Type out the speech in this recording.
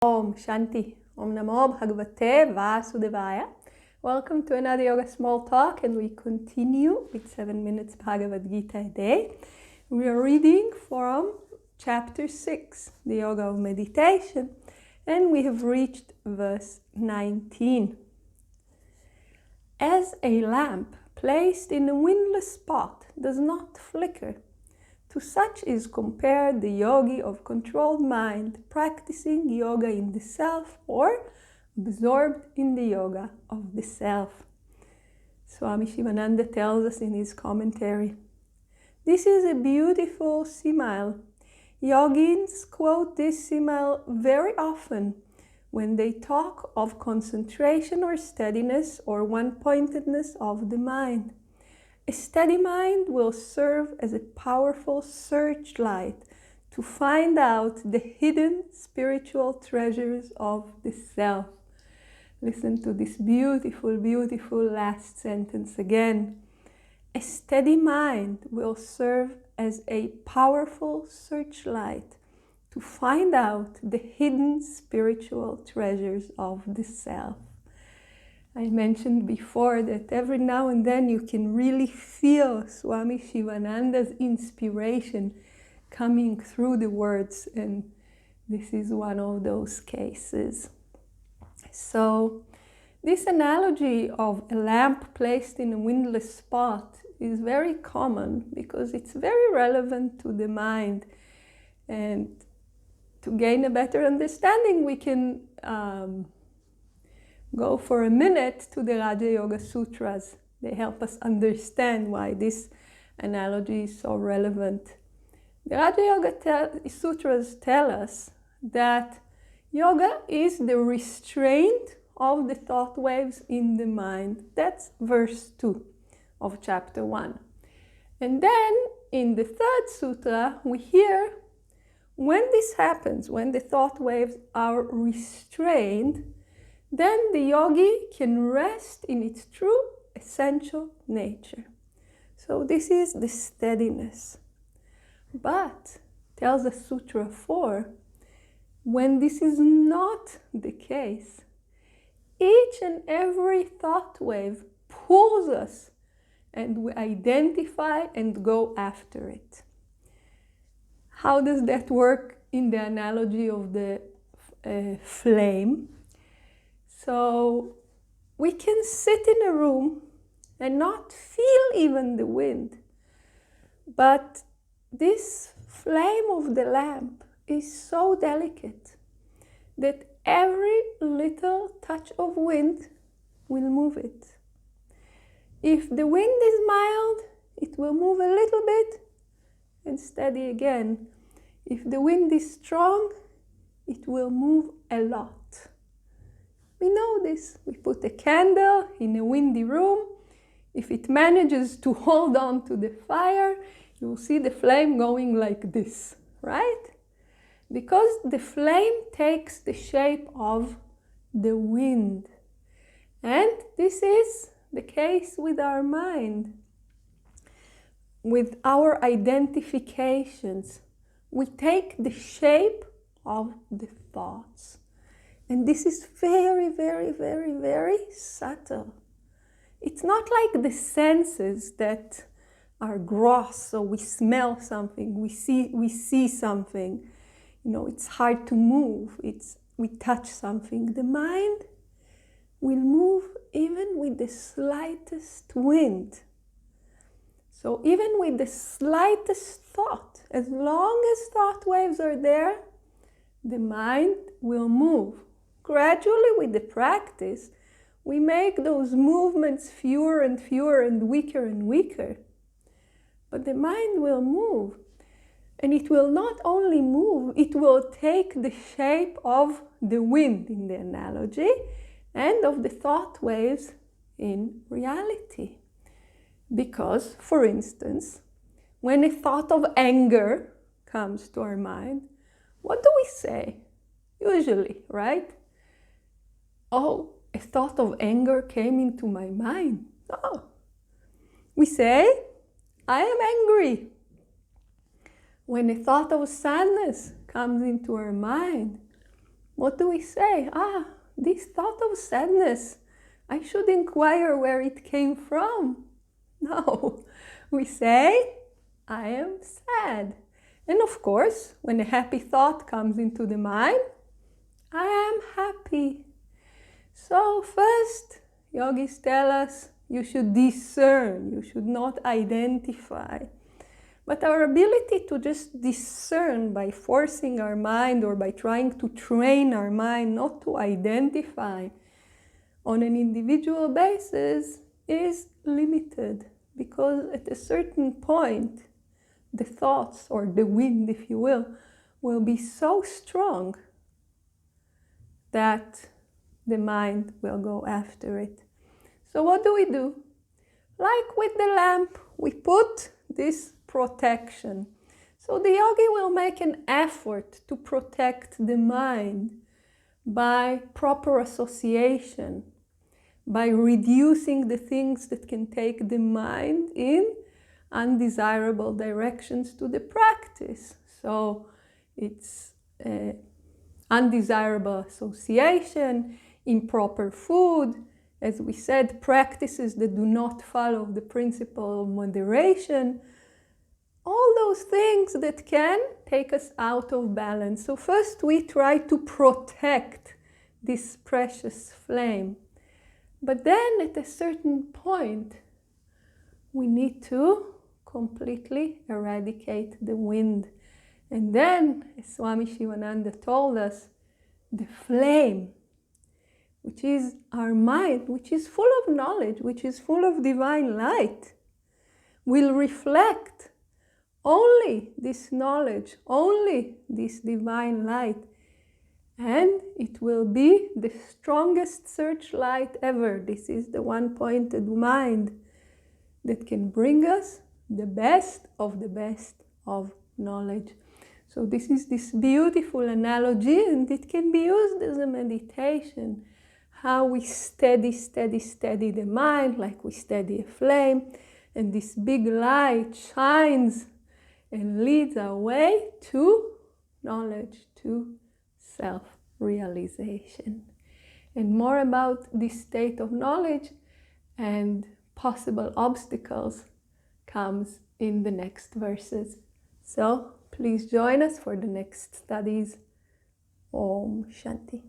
Om Shanti. Om Namo Bhagavate Vasudevaya. Welcome to another Yoga Small Talk, and we continue with 7 minutes Bhagavad Gita a day. We are reading from chapter 6, the Yoga of Meditation, and we have reached verse 19. As a lamp placed in a windless spot does not flicker, to such is compared the yogi of controlled mind, practicing yoga in the self or absorbed in the yoga of the self. Swami Sivananda tells us in his commentary, this is a beautiful simile. Yogins quote this simile very often when they talk of concentration or steadiness or one-pointedness of the mind. A steady mind will serve as a powerful searchlight to find out the hidden spiritual treasures of the self. Listen to this beautiful, beautiful last sentence again. A steady mind will serve as a powerful searchlight to find out the hidden spiritual treasures of the self. I mentioned before that every now and then you can really feel Swami Sivananda's inspiration coming through the words, and this is one of those cases. So this analogy of a lamp placed in a windless spot is very common because it's very relevant to the mind. And to gain a better understanding, we can go for a minute to the Raja Yoga Sutras. They help us understand why this analogy is so relevant. The Raja Yoga Sutras tell us that yoga is the restraint of the thought waves in the mind. That's verse 2 of chapter 1. And then in the third sutra, we hear when this happens, when the thought waves are restrained, then the yogi can rest in its true essential nature. So this is the steadiness. But, tells the Sutra 4, when this is not the case, each and every thought wave pulls us and we identify and go after it. How does that work in the analogy of the flame? So we can sit in a room and not feel even the wind. But this flame of the lamp is so delicate that every little touch of wind will move it. If the wind is mild, it will move a little bit and steady again. If the wind is strong, it will move a lot. We know this. We put a candle in a windy room. If it manages to hold on to the fire, you will see the flame going like this, right? Because the flame takes the shape of the wind. And this is the case with our mind. With our identifications, we take the shape of the thoughts. And this is very, very, very, very subtle. It's not like the senses that are gross, so we smell something, we see something. You know, it's hard to move. We touch something. The mind will move even with the slightest wind. So even with the slightest thought, as long as thought waves are there, the mind will move. Gradually, with the practice, we make those movements fewer and fewer and weaker. But the mind will move. And it will not only move, it will take the shape of the wind in the analogy and of the thought waves in reality. Because, for instance, when a thought of anger comes to our mind, what do we say? Usually, right? Oh, a thought of anger came into my mind. Oh. We say, I am angry. When a thought of sadness comes into our mind, what do we say? This thought of sadness, I should inquire where it came from. No, we say, I am sad. And of course, when a happy thought comes into the mind, I am happy. So first, yogis tell us you should discern, you should not identify. But our ability to just discern by forcing our mind or by trying to train our mind not to identify on an individual basis is limited, because at a certain point, the thoughts, or the wind, if you will be so strong that the mind will go after it. So what do? Like with the lamp, we put this protection. So the yogi will make an effort to protect the mind by proper association, by reducing the things that can take the mind in undesirable directions to the practice. So it's undesirable association, improper food, as we said, practices that do not follow the principle of moderation, all those things that can take us out of balance. So first we try to protect this precious flame. But then at a certain point, we need to completely eradicate the wind. And then, as Swami Sivananda told us, the flame, which is our mind, which is full of knowledge, which is full of divine light, will reflect only this knowledge, only this divine light. And it will be the strongest searchlight ever. This is the one-pointed mind that can bring us the best of knowledge. So this is this beautiful analogy, and it can be used as a meditation. How we steady the mind, like we steady a flame, and this big light shines and leads our way to knowledge, to self-realization. And more about this state of knowledge and possible obstacles comes in the next verses. So please join us for the next studies. Om Shanti.